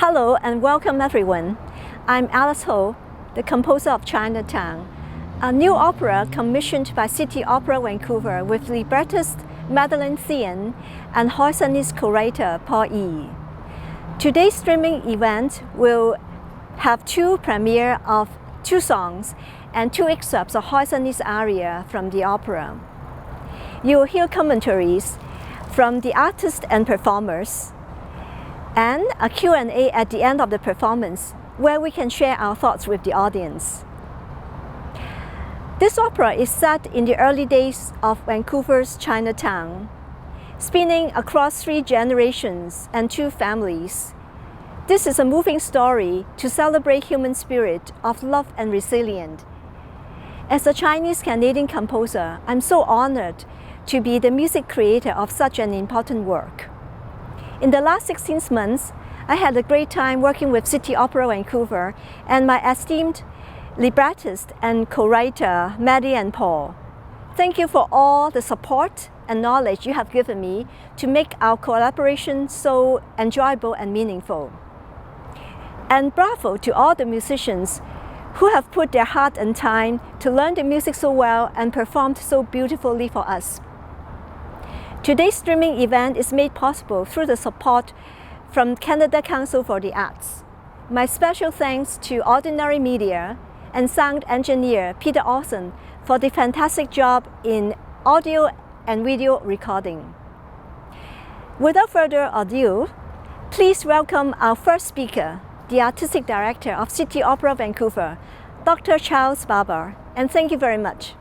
Hello and welcome everyone. I'm Alice Ho, the composer of Chinatown, a new opera commissioned by City Opera Vancouver with librettist Madeleine Thien and Hoisanese curator Paul Yee. Today's streaming event will have two premieres of two songs and two excerpts of Hoisanese aria from the opera. You will hear commentaries from the artists and performers, and a Q&A at the end of the performance where we can share our thoughts with the audience. This opera is set in the early days of Vancouver's Chinatown, spanning across 3 generations and 2 families. This is a moving story to celebrate human spirit of love and resilience. As a Chinese-Canadian composer, I'm so honored to be the music creator of such an important work. In the last 16 months, I had a great time working with City Opera Vancouver and my esteemed librettist and co-writer, Maddie and Paul. Thank you for all the support and knowledge you have given me to make our collaboration so enjoyable and meaningful. And bravo to all the musicians who have put their heart and time to learn the music so well and performed so beautifully for us. Today's streaming event is made possible through the support from Canada Council for the Arts. My special thanks to Ordinary Media and sound engineer Peter Olsen for the fantastic job in audio and video recording. Without further ado, please welcome our first speaker, the Artistic Director of City Opera Vancouver, Dr. Charles Barber, and thank you very much.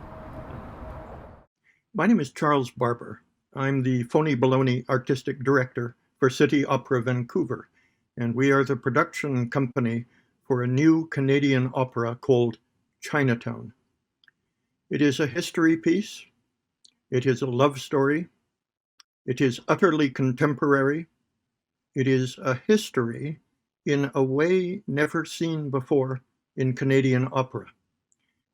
My name is Charles Barber. I'm the Phony Baloney Artistic Director for City Opera Vancouver, and we are the production company for a new Canadian opera called Chinatown. It is a history piece, it is a love story, it is utterly contemporary, it is a history in a way never seen before in Canadian opera.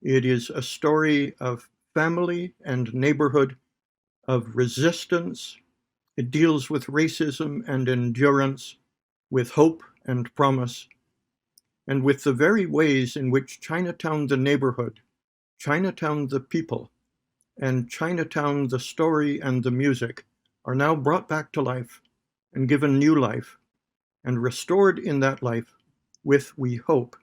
It is a story of family and neighborhood, of resistance. It deals with racism and endurance, with hope and promise, and with the very ways in which Chinatown the neighborhood, Chinatown the people, and Chinatown the story and the music are now brought back to life and given new life and restored in that life with, we hope,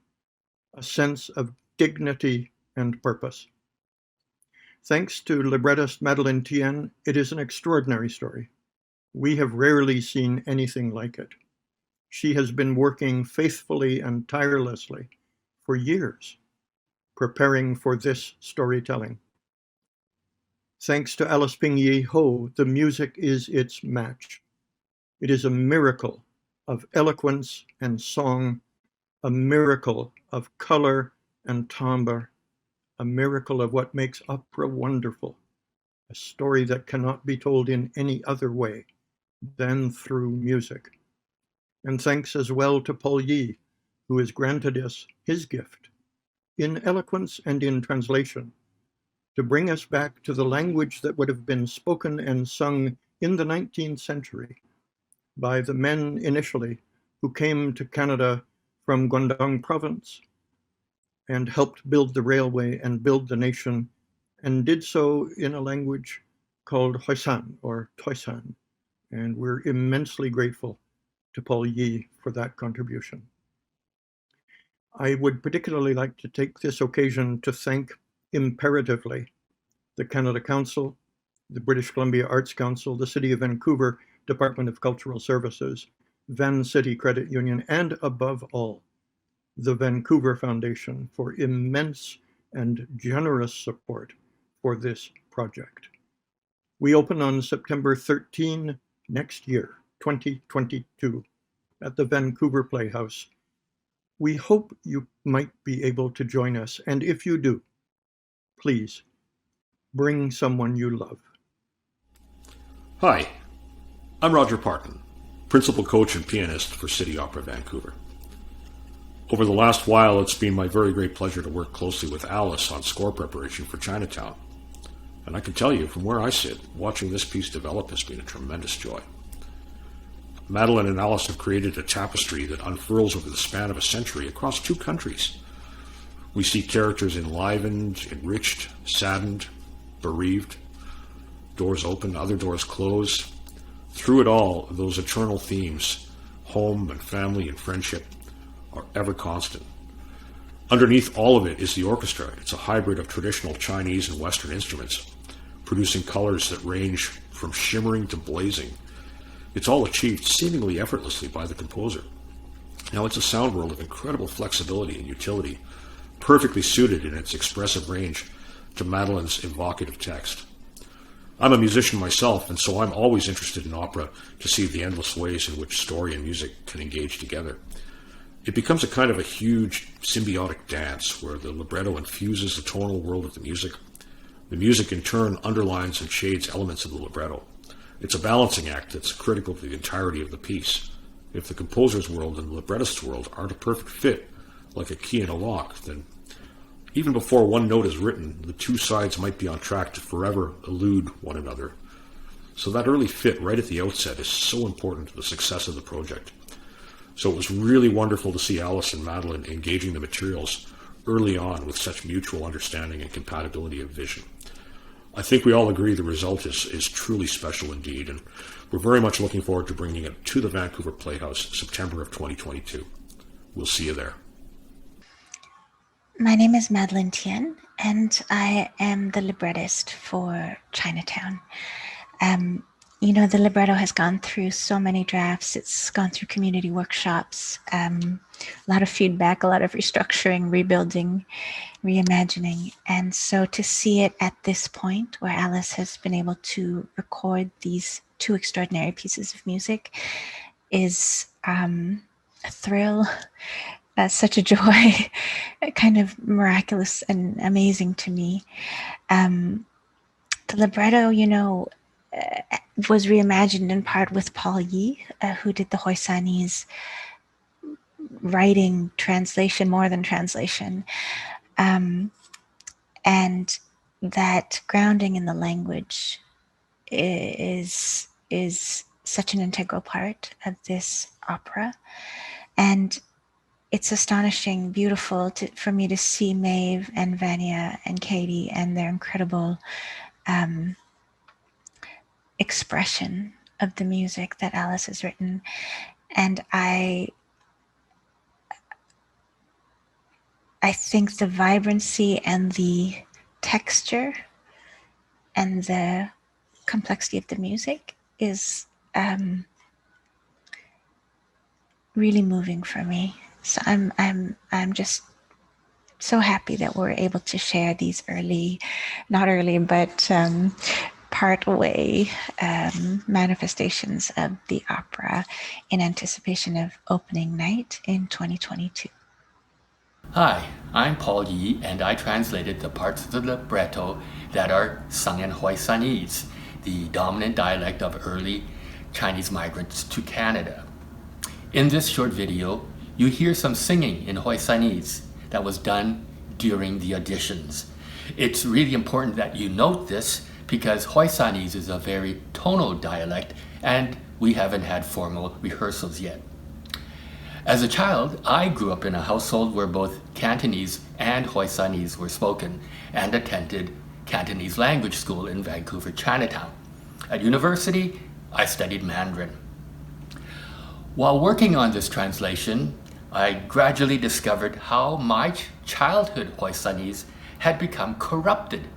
a sense of dignity and purpose. Thanks to librettist Madeleine Thien, it is an extraordinary story. We have rarely seen anything like it. She has been working faithfully and tirelessly for years, preparing for this storytelling. Thanks to Alice Ping Yee Ho, the music is its match. It is a miracle of eloquence and song, a miracle of color and timbre, a miracle of what makes opera wonderful, a story that cannot be told in any other way than through music. And thanks as well to Paul Yee, who has granted us his gift, in eloquence and in translation, to bring us back to the language that would have been spoken and sung in the 19th century by the men initially who came to Canada from Guangdong province and helped build the railway and build the nation, and did so in a language called Hoisan or Toisan. And we're immensely grateful to Paul Yee for that contribution. I would particularly like to take this occasion to thank imperatively the Canada Council, the British Columbia Arts Council, the City of Vancouver Department of Cultural Services, Van City Credit Union, and above all, the Vancouver Foundation for immense and generous support for this project. We open on September 13 next year, 2022, at the Vancouver Playhouse. We hope you might be able to join us, and if you do, please bring someone you love. Hi, I'm Roger Parkin, Principal Coach and Pianist for City Opera Vancouver. Over the last while, it's been my very great pleasure to work closely with Alice on score preparation for Chinatown. And I can tell you, from where I sit, watching this piece develop has been a tremendous joy. Madeleine and Alice have created a tapestry that unfurls over the span of a century across 2 countries. We see characters enlivened, enriched, saddened, bereaved, doors open, other doors close. Through it all, those eternal themes, home and family and friendship, are ever constant. Underneath all of it is the orchestra. It's a hybrid of traditional Chinese and Western instruments, producing colors that range from shimmering to blazing. It's all achieved seemingly effortlessly by the composer. Now, it's a sound world of incredible flexibility and utility, perfectly suited in its expressive range to Madeleine's evocative text. I'm a musician myself, and so I'm always interested in opera to see the endless ways in which story and music can engage together. It becomes a kind of a huge symbiotic dance where the libretto infuses the tonal world of the music. The music in turn underlines and shades elements of the libretto. It's a balancing act that's critical to the entirety of the piece. If the composer's world and the librettist's world aren't a perfect fit, like a key in a lock, then even before one note is written, the 2 sides might be on track to forever elude one another. So that early fit right at the outset is so important to the success of the project. So it was really wonderful to see Alice and Madeleine engaging the materials early on with such mutual understanding and compatibility of vision. I think we all agree the result is truly special indeed, and we're very much looking forward to bringing it to the Vancouver Playhouse, September of 2022. We'll see you there. My name is Madeleine Thien, and I am the librettist for Chinatown. The libretto has gone through so many drafts. It's gone through community workshops, a lot of feedback, a lot of restructuring, rebuilding, reimagining. And so to see it at this point where Alice has been able to record these 2 extraordinary pieces of music is a thrill, such a joy, kind of miraculous and amazing to me. The libretto, was reimagined in part with Paul Yee, who did the Hoisanese writing, translation, more than translation. And that grounding in the language is such an integral part of this opera. And it's astonishing, beautiful for me to see Maeve and Vanya and Katie and their incredible expression of the music that Alice has written. And I think the vibrancy and the texture and the complexity of the music is really moving for me. So I'm just so happy that we're able to share these part way manifestations of the opera in anticipation of opening night in 2022. Hi, I'm Paul Yee, and I translated the parts of the libretto that are sung in Hoisanese, the dominant dialect of early Chinese migrants to Canada. In this short video, you hear some singing in Hoisanese that was done during the auditions. It's really important that you note this because Hoisanese is a very tonal dialect and we haven't had formal rehearsals yet. As a child, I grew up in a household where both Cantonese and Hoisanese were spoken and attended Cantonese language school in Vancouver, Chinatown. At university, I studied Mandarin. While working on this translation, I gradually discovered how my childhood Hoisanese had become corrupted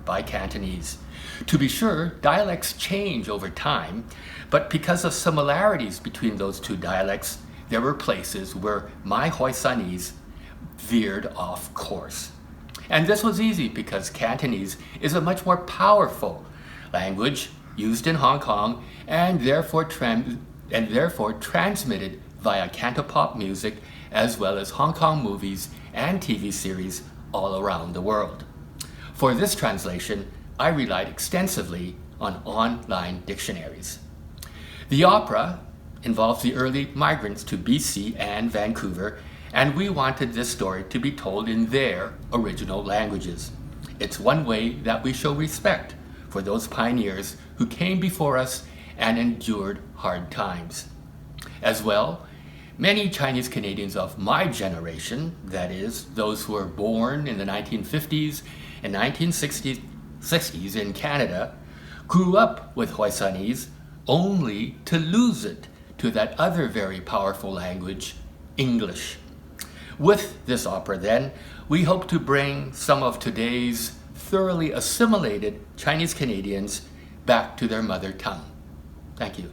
by Cantonese. To be sure, dialects change over time, but because of similarities between those 2 dialects, there were places where my Hoisanese veered off course. And this was easy because Cantonese is a much more powerful language used in Hong Kong and therefore transmitted via cantopop music as well as Hong Kong movies and TV series all around the world. For this translation, I relied extensively on online dictionaries. The opera involves the early migrants to BC and Vancouver, and we wanted this story to be told in their original languages. It's one way that we show respect for those pioneers who came before us and endured hard times. As well, many Chinese Canadians of my generation, that is, those who were born in the 1950s and 1960s in Canada, grew up with Hoisanese only to lose it to that other very powerful language, English. With this opera, then, we hope to bring some of today's thoroughly assimilated Chinese Canadians back to their mother tongue. Thank you.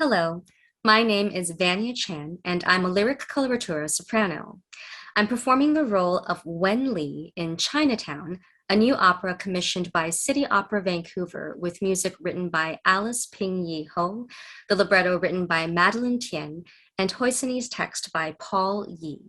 Hello, my name is Vanya Chan, and I'm a lyric coloratura soprano. I'm performing the role of Wen Li in Chinatown, a new opera commissioned by City Opera Vancouver with music written by Alice Ping Yee Ho, the libretto written by Madeleine Thien, and Hoisanese text by Paul Yee.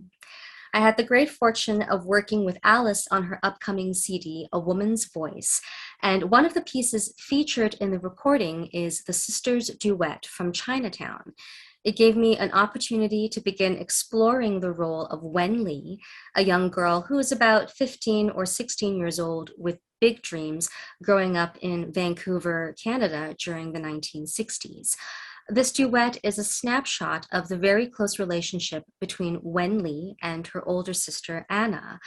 I had the great fortune of working with Alice on her upcoming CD, A Woman's Voice, and one of the pieces featured in the recording is the Sisters' Duet from Chinatown. It gave me an opportunity to begin exploring the role of Wen Li, a young girl who is about 15 or 16 years old with big dreams, growing up in Vancouver, Canada during the 1960s. This duet is a snapshot of the very close relationship between Wen Li and her older sister, Anna.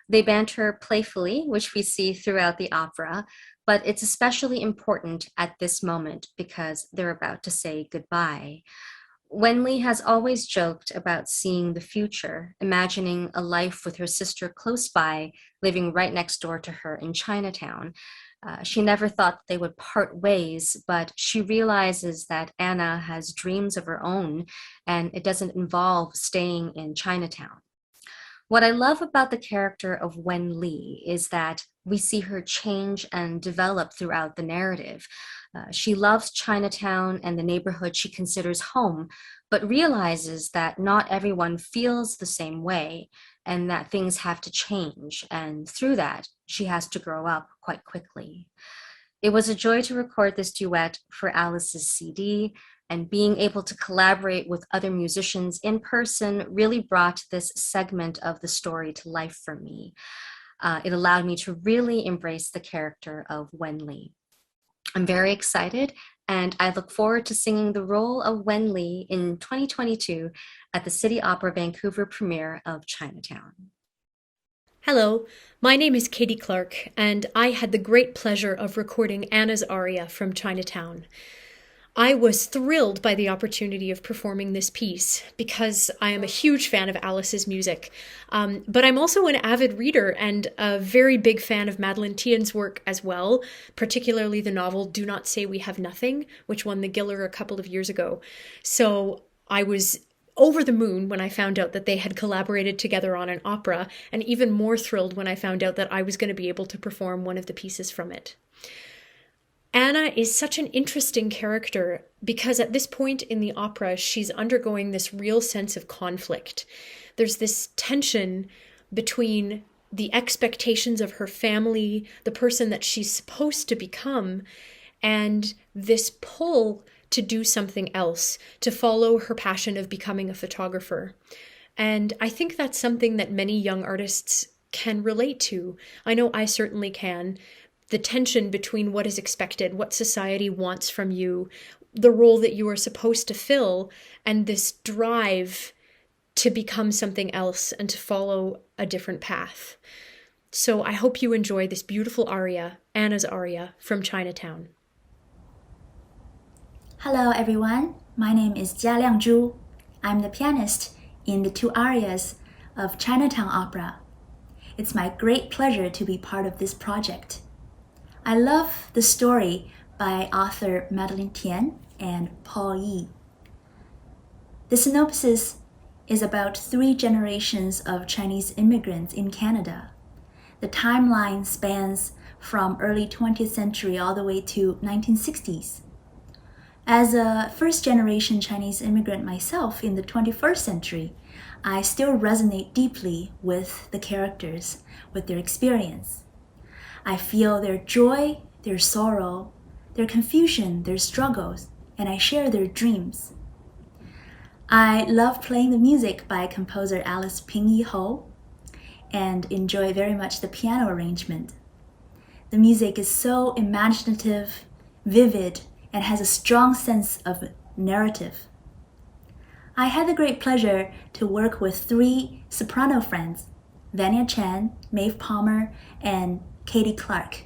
They banter playfully, which we see throughout the opera, but it's especially important at this moment because they're about to say goodbye. Wen Li has always joked about seeing the future, imagining a life with her sister close by, living right next door to her in Chinatown. She never thought they would part ways, but she realizes that Anna has dreams of her own, and it doesn't involve staying in Chinatown. What I love about the character of Wen Li is that we see her change and develop throughout the narrative. She loves Chinatown and the neighborhood she considers home, but realizes that not everyone feels the same way and that things have to change. And through that, she has to grow up quite quickly. It was a joy to record this duet for Alice's CD, and being able to collaborate with other musicians in person really brought this segment of the story to life for me. It allowed me to really embrace the character of Wen Li. I'm very excited, and I look forward to singing the role of Wen Li in 2022 at the City Opera Vancouver premiere of Chinatown. Hello, my name is Katie Clark, and I had the great pleasure of recording Anna's aria from Chinatown. I was thrilled by the opportunity of performing this piece because I am a huge fan of Alice's music, but I'm also an avid reader and a very big fan of Madeleine Thien's work as well, particularly the novel Do Not Say We Have Nothing, which won the Giller a couple of years ago. So I was over the moon when I found out that they had collaborated together on an opera, and even more thrilled when I found out that I was going to be able to perform one of the pieces from it. Anna is such an interesting character because at this point in the opera, she's undergoing this real sense of conflict. There's this tension between the expectations of her family, the person that she's supposed to become, and this pull to do something else, to follow her passion of becoming a photographer. And I think that's something that many young artists can relate to. I know I certainly can. The tension between what is expected, what society wants from you, the role that you are supposed to fill, and this drive to become something else and to follow a different path. So I hope you enjoy this beautiful aria, Anna's aria from Chinatown. Hello everyone, my name is Jialiang Zhu. I'm the pianist in the 2 arias of Chinatown Opera. It's my great pleasure to be part of this project. I love the story by author Madeleine Thien and Paul Yee. The synopsis is about 3 generations of Chinese immigrants in Canada. The timeline spans from early 20th century all the way to 1960s. As a first-generation Chinese immigrant myself in the 21st century, I still resonate deeply with the characters, with their experience. I feel their joy, their sorrow, their confusion, their struggles, and I share their dreams. I love playing the music by composer Alice Ping Yee Ho and enjoy very much the piano arrangement. The music is so imaginative, vivid, and has a strong sense of narrative. I had the great pleasure to work with 3 soprano friends, Vanya Chen, Maeve Palmer, and Katie Clark.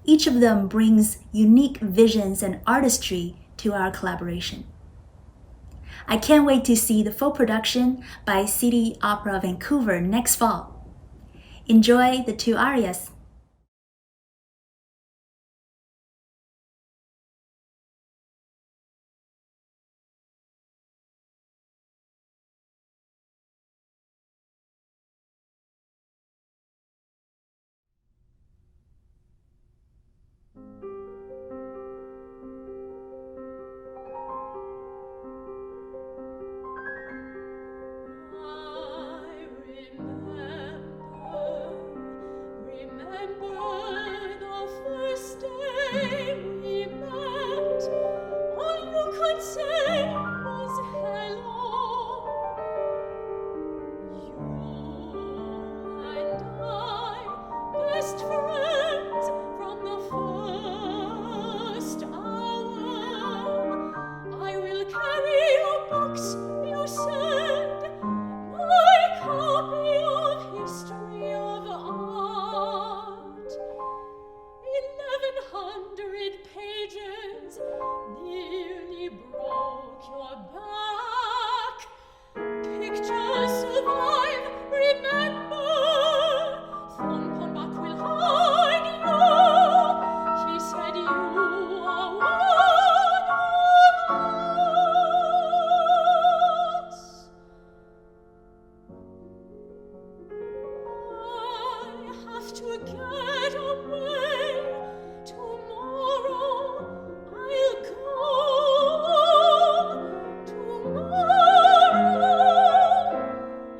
Each of them brings unique visions and artistry to our collaboration. I can't wait to see the full production by City Opera Vancouver next fall. Enjoy the 2 arias.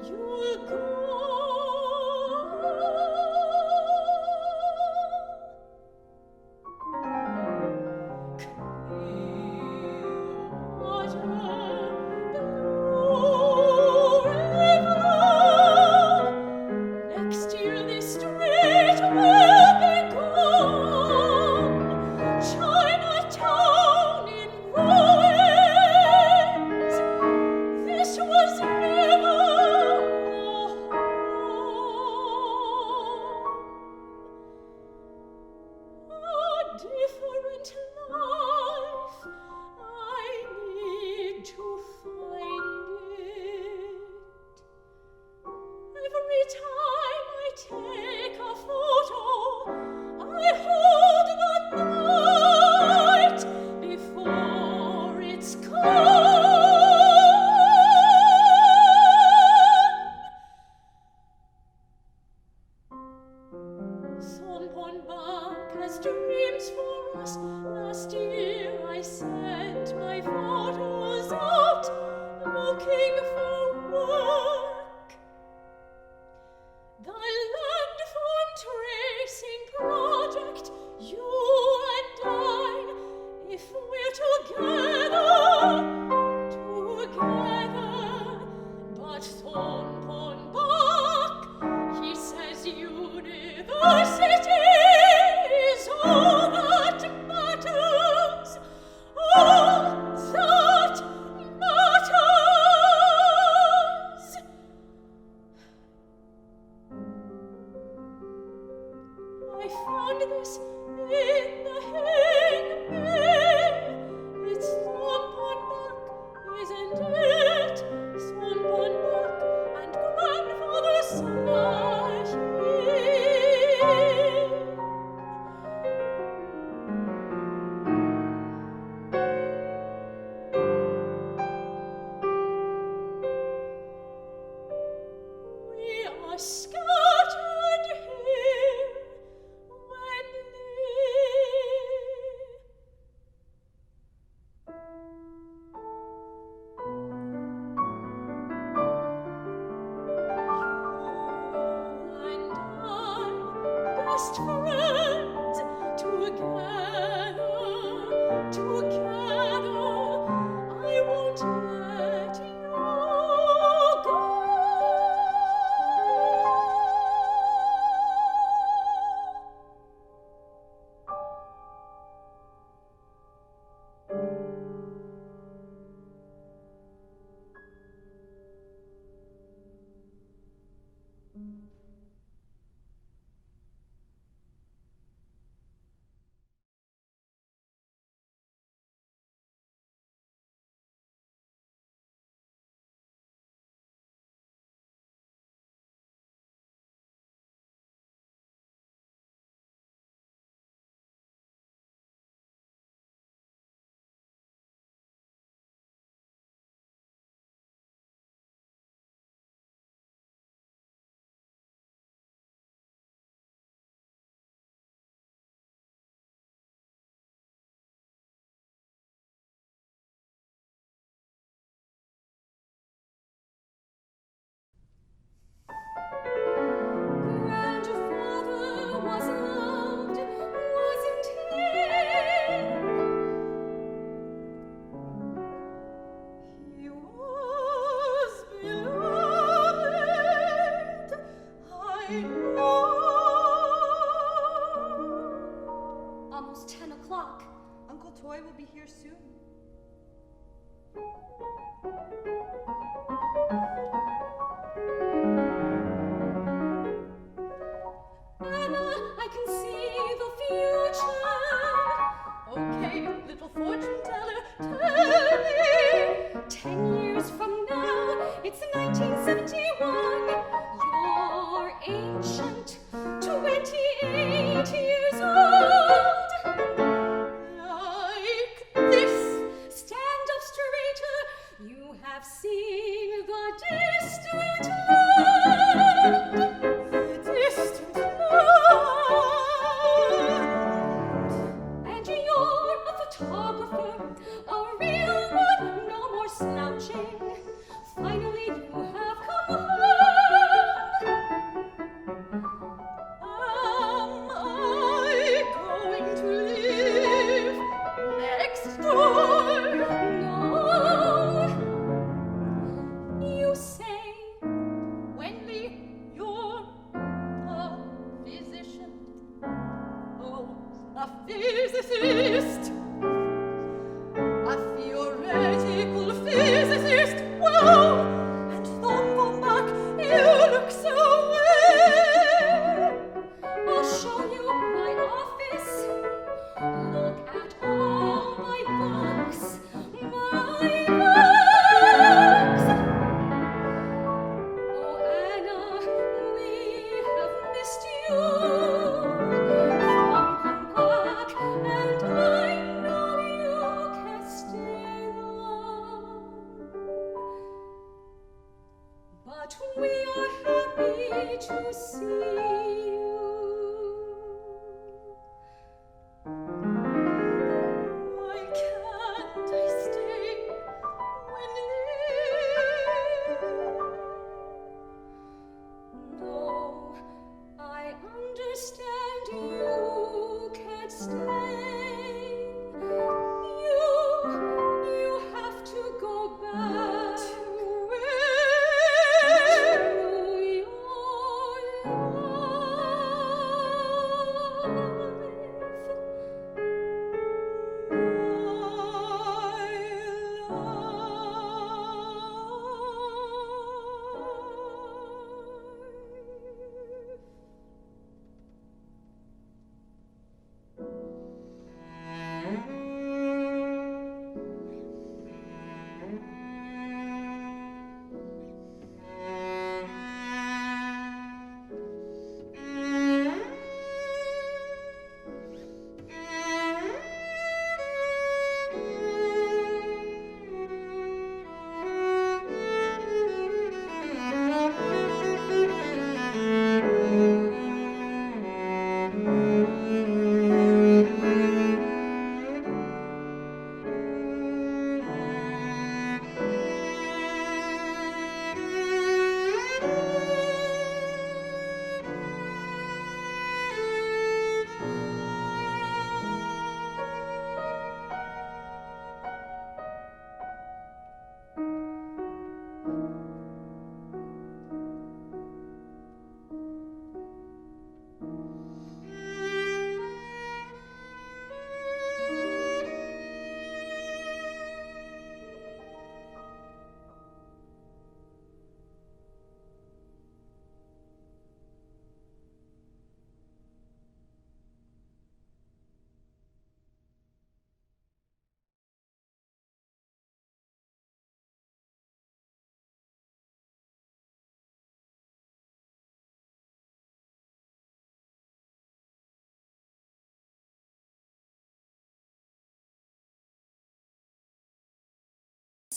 You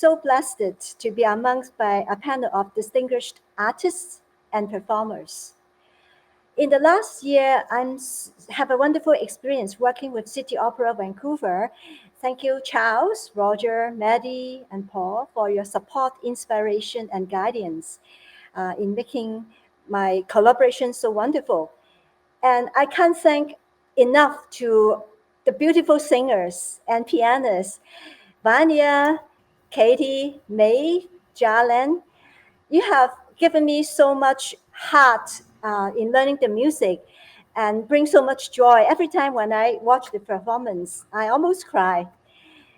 so blessed to be amongst by a panel of distinguished artists and performers. In the last year, I have a wonderful experience working with City Opera Vancouver. Thank you, Charles, Roger, Maddie, and Paul for your support, inspiration, and guidance in making my collaboration so wonderful. And I can't thank enough to the beautiful singers and pianists, Vanya, Katie, May, Jalen. You have given me so much heart in learning the music and bring so much joy every time when I watch the performance. I almost cry.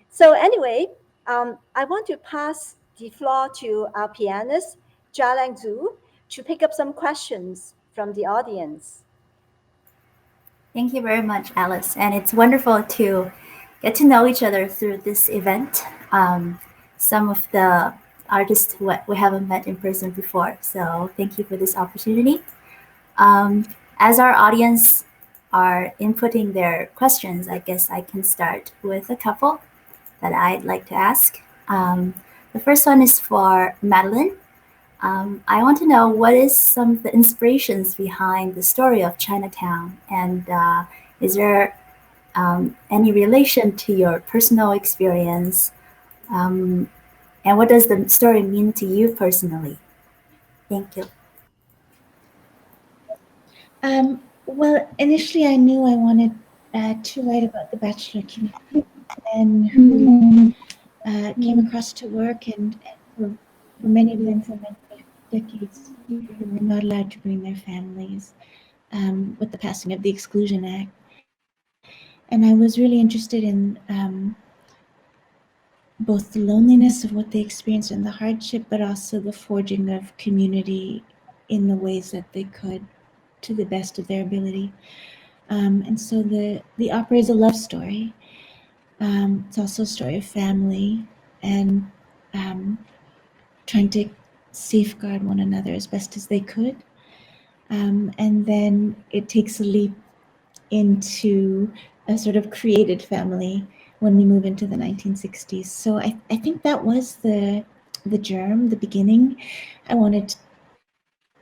So anyway, I want to pass the floor to our pianist, Jialang Zhu, to pick up some questions from the audience. Thank you very much, Alice. And it's wonderful to get to know each other through this event. Some of the artists we haven't met in person before. So thank you for this opportunity. As our audience are inputting their questions, I guess I can start with a couple that I'd like to ask. The first one is for Madeleine. I want to know what is some of the inspirations behind the story of Chinatown, and is there any relation to your personal experience? And what does the story mean to you personally? Thank you. Well, initially I knew I wanted to write about the bachelor community, and came across to work, and for many of them for many decades, people were not allowed to bring their families with the passing of the Exclusion Act. And I was really interested in both the loneliness of what they experienced and the hardship, but also the forging of community in the ways that they could, to the best of their ability. And so the opera is a love story. It's also a story of family and trying to safeguard one another as best as they could. And then it takes a leap into a sort of created family when we move into the 1960s. So I think that was the germ, the beginning. I wanted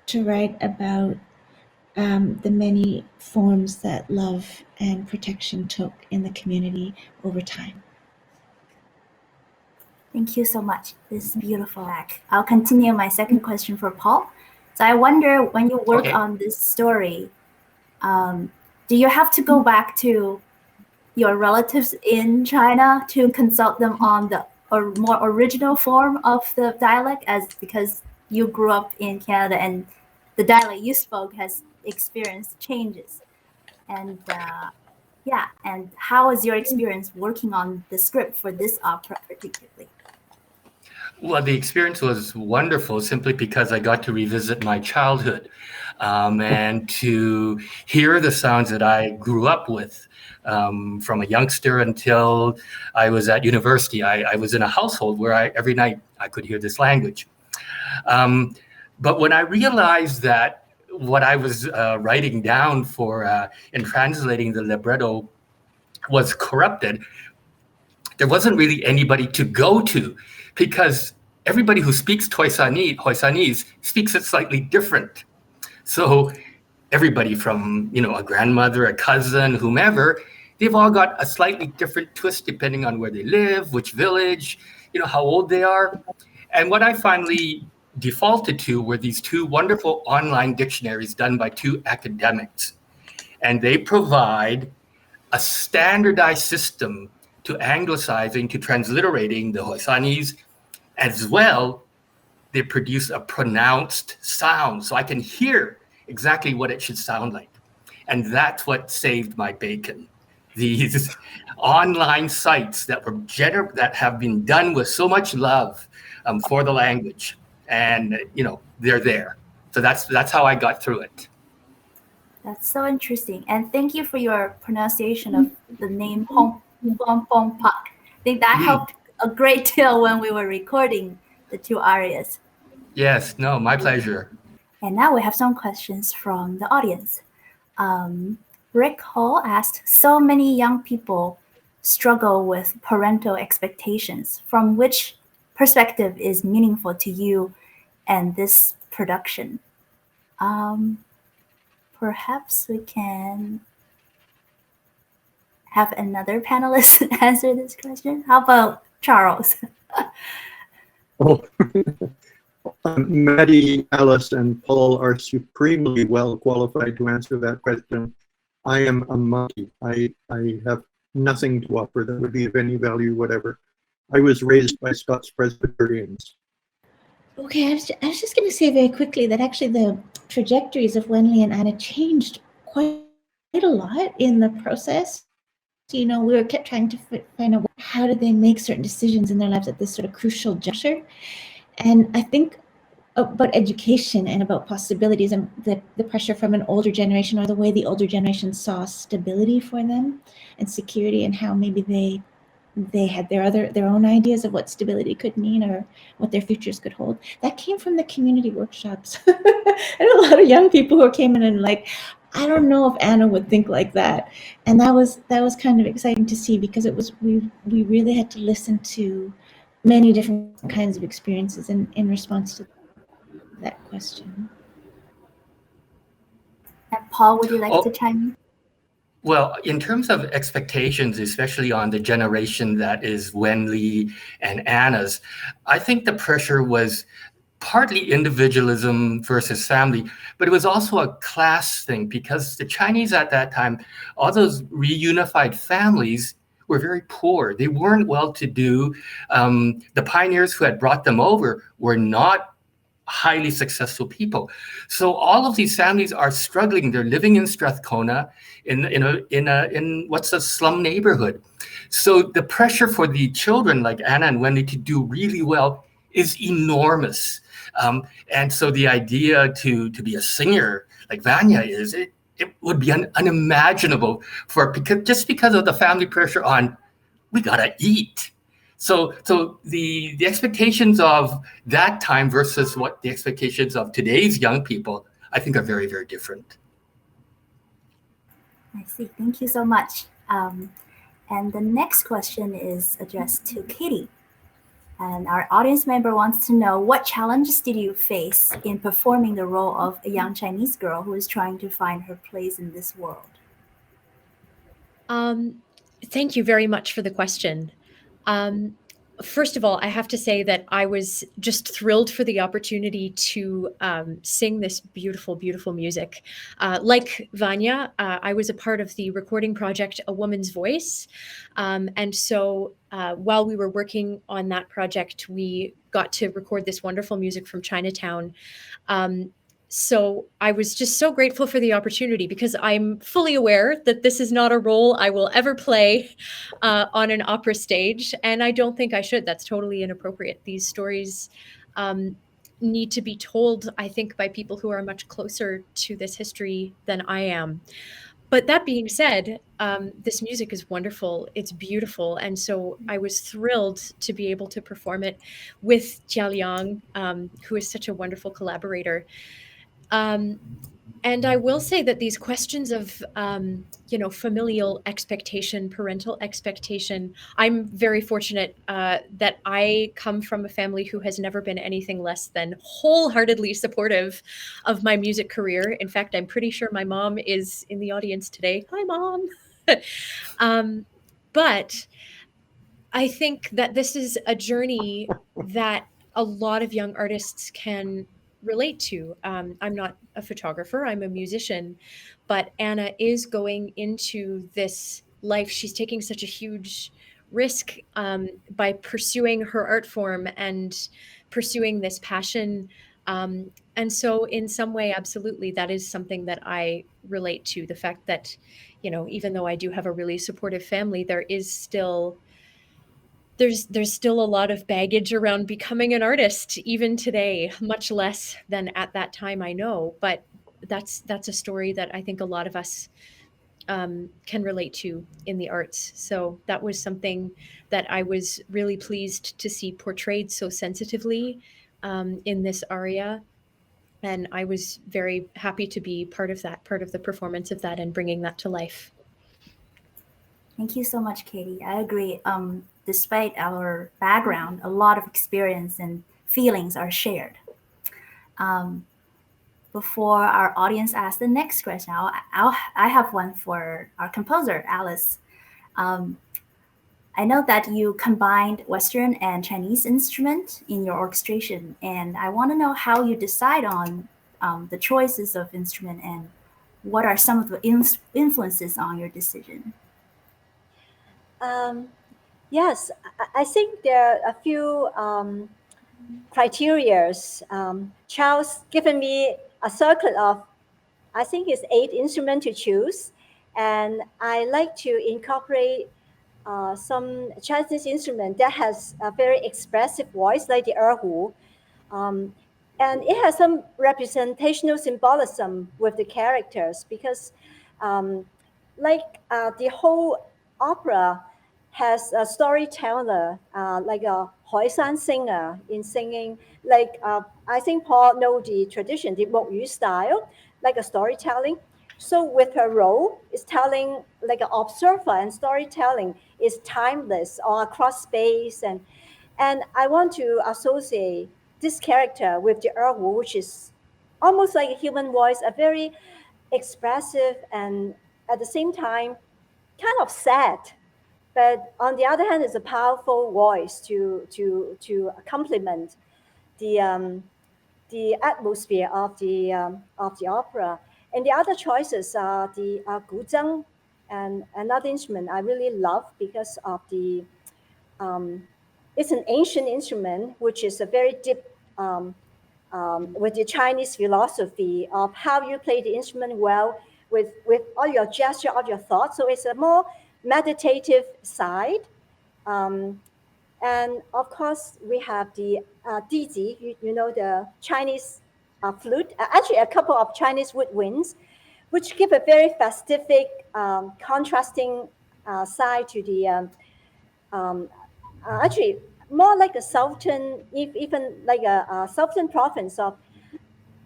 to write about the many forms that love and protection took in the community over time. Thank you so much. This is beautiful. I'll continue my second question for Paul. So I wonder, when you work on this story, do you have to go back to your relatives in China to consult them on the more original form of the dialect, because you grew up in Canada and the dialect you spoke has experienced changes? And and how was your experience working on the script for this opera particularly? Well, the experience was wonderful simply because I got to revisit my childhood and to hear the sounds that I grew up with from a youngster until I was at university. I was in a household where every night I could hear this language. But when I realized that what I was writing down for in translating the libretto was corrupted, there wasn't really anybody to go to, because everybody who speaks Hoisanese speaks it slightly different. So everybody from, a grandmother, a cousin, whomever, they've all got a slightly different twist depending on where they live, which village, how old they are. And what I finally defaulted to were these two wonderful online dictionaries done by two academics. And they provide a standardized system to anglicizing, to transliterating the Hoisanese. As well, they produce a pronounced sound, so I can hear exactly what it should sound like. And that's what saved my bacon. These online sites that have been done with so much love for the language, and they're there. So that's how I got through it. That's so interesting, and thank you for your pronunciation of the name Hong Pong Pak. I think that helped a great deal when we were recording the two arias. Yes, no, my pleasure. And now we have some questions from the audience. Rick Hall asked, so many young people struggle with parental expectations. From which perspective is meaningful to you and this production. Perhaps we can have another panelist answer this question. How about Charles? Oh, Maddie, Alice, and Paul are supremely well qualified to answer that question. I am a monkey. I have nothing to offer that would be of any value whatever. I was raised by Scots Presbyterians. Okay, I was just going to say very quickly that actually the trajectories of Wenli and Anna changed quite a lot in the process. We were kept trying to find out how did they make certain decisions in their lives at this sort of crucial juncture. And I think about education and about possibilities and the pressure from an older generation, or the way the older generation saw stability for them and security, and how maybe they had their own ideas of what stability could mean or what their futures could hold. That came from the community workshops. And a lot of young people who came in and like, I don't know if Anna would think like that. And that was kind of exciting to see, because it was we really had to listen to many different kinds of experiences in response to that question. And Paul, would you like to chime in? Well, in terms of expectations, especially on the generation that is Wenli and Anna's, I think the pressure was partly individualism versus family, but it was also a class thing, because the Chinese at that time, all those reunified families were very poor. They weren't well-to-do. The pioneers who had brought them over were not highly successful people. So all of these families are struggling. They're living in Strathcona in what's a slum neighborhood. So the pressure for the children like Anna and Wendy to do really well is enormous. And so the idea to be a singer like Vanya is, it would be unimaginable because of the family pressure on, we gotta eat. So the expectations of that time versus what the expectations of today's young people, I think, are very, very different. I see. Thank you so much. And the next question is addressed to Katie. And our audience member wants to know, what challenges did you face in performing the role of a young Chinese girl who is trying to find her place in this world? Thank you very much for the question. First of all, I have to say that I was just thrilled for the opportunity to sing this beautiful, beautiful music. Like Vanya, I was a part of the recording project, A Woman's Voice. And so while we were working on that project, we got to record this wonderful music from Chinatown. So I was just so grateful for the opportunity, because I'm fully aware that this is not a role I will ever play on an opera stage, and I don't think I should. That's totally inappropriate. These stories need to be told, I think, by people who are much closer to this history than I am. But that being said, this music is wonderful. It's beautiful. And so I was thrilled to be able to perform it with Jia Liang, who is such a wonderful collaborator. And I will say that these questions of, familial expectation, parental expectation, I'm very fortunate that I come from a family who has never been anything less than wholeheartedly supportive of my music career. In fact, I'm pretty sure my mom is in the audience today. Hi, Mom. But I think that this is a journey that a lot of young artists can relate to. I'm not a photographer, I'm a musician, but Anna is going into this life. She's taking such a huge risk by pursuing her art form and pursuing this passion. And so in some way, absolutely, that is something that I relate to. The fact that, even though I do have a really supportive family, there's still a lot of baggage around becoming an artist, even today, much less than at that time, I know. But that's a story that I think a lot of us can relate to in the arts. So that was something that I was really pleased to see portrayed so sensitively in this aria. And I was very happy to be part of the performance of that and bringing that to life. Thank you so much, Katie. I agree. despite our background, a lot of experience and feelings are shared. Before our audience asks the next question, I have one for our composer, Alice. I know that you combined Western and Chinese instrument in your orchestration, and I want to know how you decide on the choices of instrument and what are some of the influences on your decision. Yes, I think there are a few criteria. Charles given me a circle of, I think it's 8 instruments to choose, and I like to incorporate some Chinese instrument that has a very expressive voice, like the erhu, and it has some representational symbolism with the characters because, the whole opera has a storyteller, like a Hoisanese singer in singing. I think Paul knows the tradition, the Mo Yu style, like a storytelling. So with her role is telling like an observer, and storytelling is timeless or across space, and I want to associate this character with the erhu, which is almost like a human voice, a very expressive and at the same time kind of sad. But on the other hand, it's a powerful voice to complement the atmosphere of the opera. And the other choices are the guzheng, and another instrument I really love because of the it's an ancient instrument which is a very deep with the Chinese philosophy of how you play the instrument well with all your gesture of your thoughts. So it's a more meditative side. And of course, we have the dizi, you know, the Chinese flute, actually a couple of Chinese woodwinds, which give a very festive, contrasting side to the, actually more like a southern, even like a southern province of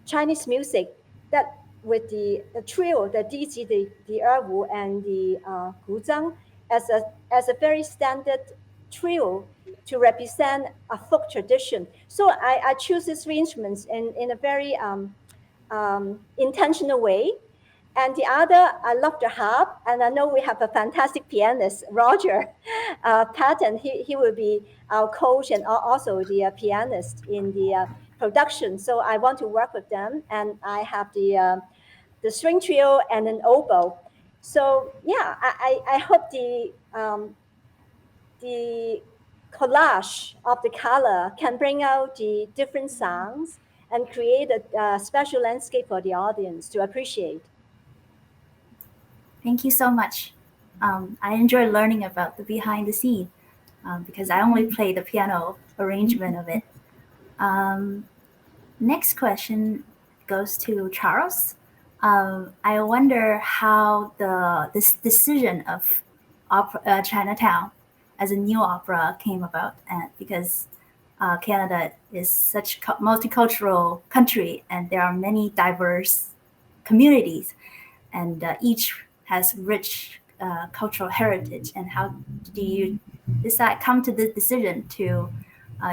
Chinese music that with the trio, the dizi, the erhu, and the guzheng as a very standard trio to represent a folk tradition. So I choose these 3 instruments in a very intentional way. And the other, I love the harp, and I know we have a fantastic pianist, Roger Patton. He will be our coach and also the pianist in the production. So I want to work with them, and I have the string trio and an oboe. So yeah, I hope the collage of the color can bring out the different sounds and create a special landscape for the audience to appreciate. Thank you so much. I enjoy learning about the behind the scene because I only play the piano arrangement of it. Next question goes to Charles. I wonder how this decision of Chinatown as a new opera came about, because Canada is such a multicultural country and there are many diverse communities, and each has rich cultural heritage. And how do you come to the decision to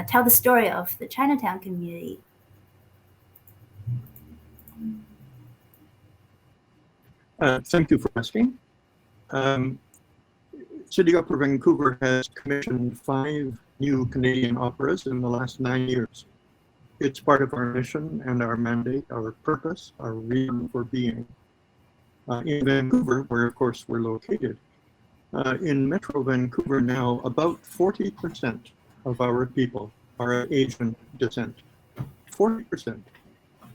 tell the story of the Chinatown community? Thank you for asking. City Opera Vancouver has commissioned 5 new Canadian operas in the last 9 years. It's part of our mission and our mandate, our purpose, our reason for being. In Vancouver, where of course we're located, in Metro Vancouver now, about 40% of our people are of Asian descent. 40%.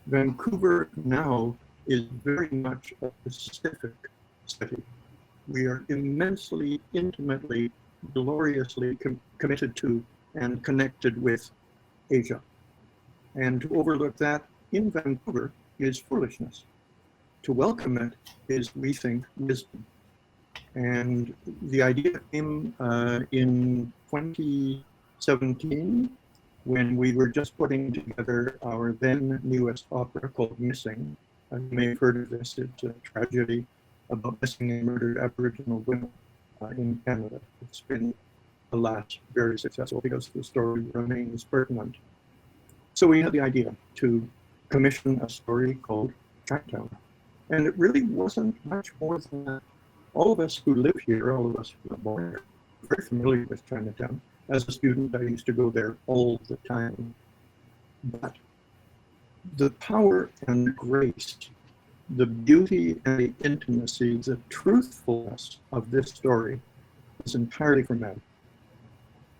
Vancouver now is very much a Pacific city. We are immensely, intimately, gloriously committed to and connected with Asia. And to overlook that in Vancouver is foolishness. To welcome it is, we think, wisdom. And the idea came in 2017 when we were just putting together our then newest opera called Missing. You may have heard of this. It's a tragedy about missing and murdered Aboriginal women in Canada. It's been alas, very successful because the story remains pertinent. So we had the idea to commission a story called Chinatown. And it really wasn't much more than that. All of us who live here, all of us who are born here, are very familiar with Chinatown. As a student, I used to go there all the time. But the power and the grace, the beauty and the intimacy, the truthfulness of this story is entirely from Maddie.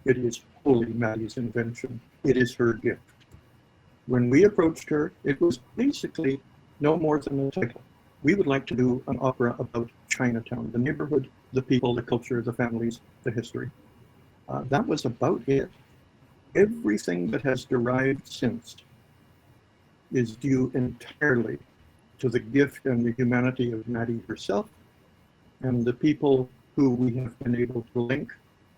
It is wholly Maddie's invention. It is her gift. When we approached her, it was basically no more than a title. We would like to do an opera about Chinatown, the neighborhood, the people, the culture, the families, the history. That was about it. Everything that has derived since is due entirely to the gift and the humanity of Maddie herself and the people who we have been able to link.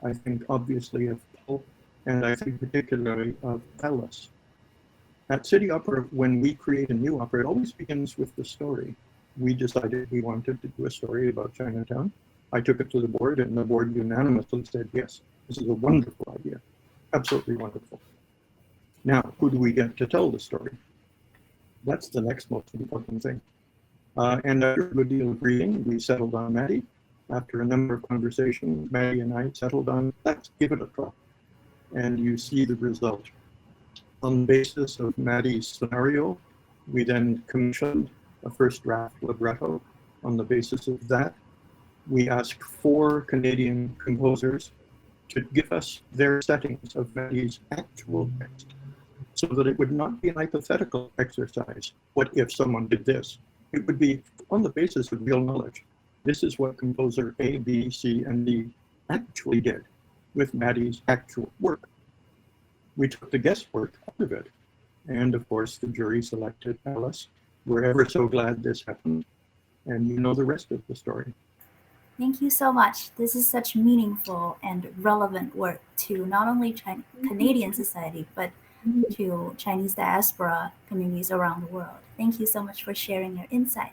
I think obviously of Paul, and I think particularly of Alice. At City Opera, when we create a new opera, it always begins with the story. We decided we wanted to do a story about Chinatown. I took it to the board, and the board unanimously said, yes, this is a wonderful idea, absolutely wonderful. Now, who do we get to tell the story? That's the next most important thing. And after a good deal of reading, we settled on Maddie. After a number of conversations, Maddie and I settled on, let's give it a try. And you see the result. On the basis of Maddie's scenario, we then commissioned a first draft libretto. On the basis of that, we asked 4 Canadian composers to give us their settings of Maddie's actual text, so that it would not be an hypothetical exercise. What if someone did this? It would be on the basis of real knowledge. This is what composer A, B, C, and D actually did with Maddie's actual work. We took the guesswork out of it. And of course, the jury selected Alice. We're ever so glad this happened. And you know the rest of the story. Thank you so much. This is such meaningful and relevant work to not only Canadian society, but to Chinese diaspora communities around the world. Thank you so much for sharing your insight.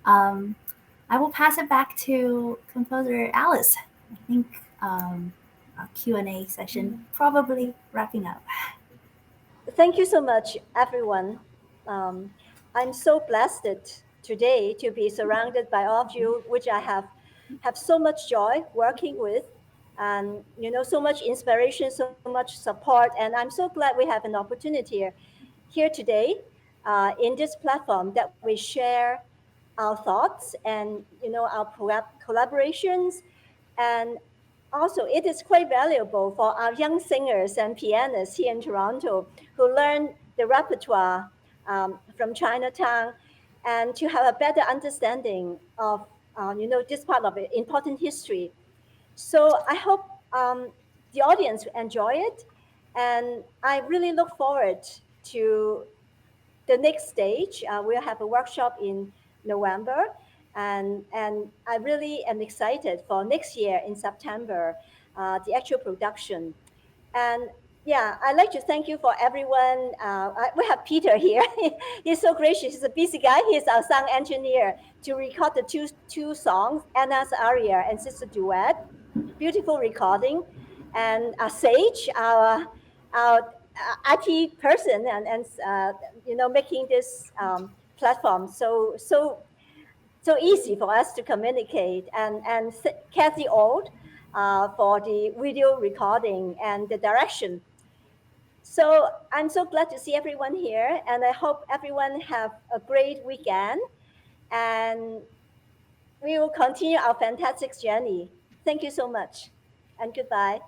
I will pass it back to composer Alice. I think a Q&A session probably wrapping up. Thank you so much, everyone. I'm so blessed today to be surrounded by all of you, which I have so much joy working with, and so much inspiration, so much support, and I'm so glad we have an opportunity here today in this platform that we share our thoughts and our collaborations. And also, it is quite valuable for our young singers and pianists here in Toronto who learn the repertoire from Chinatown, and to have a better understanding of this part of it, important history. So I hope the audience enjoy it, and I really look forward to the next stage. We'll have a workshop in November, and I really am excited for next year in September, the actual production. And yeah, I'd like to thank you for everyone. We have Peter here. He's so gracious. He's a busy guy. He's our sound engineer to record the two songs, Anna's aria and Sister Duet. Beautiful recording. And Sage, our IT person, and making this platform so easy for us to communicate, and Kathy Old for the video recording and the direction. So I'm so glad to see everyone here, and I hope everyone have a great weekend, and we will continue our fantastic journey. Thank you so much, and goodbye.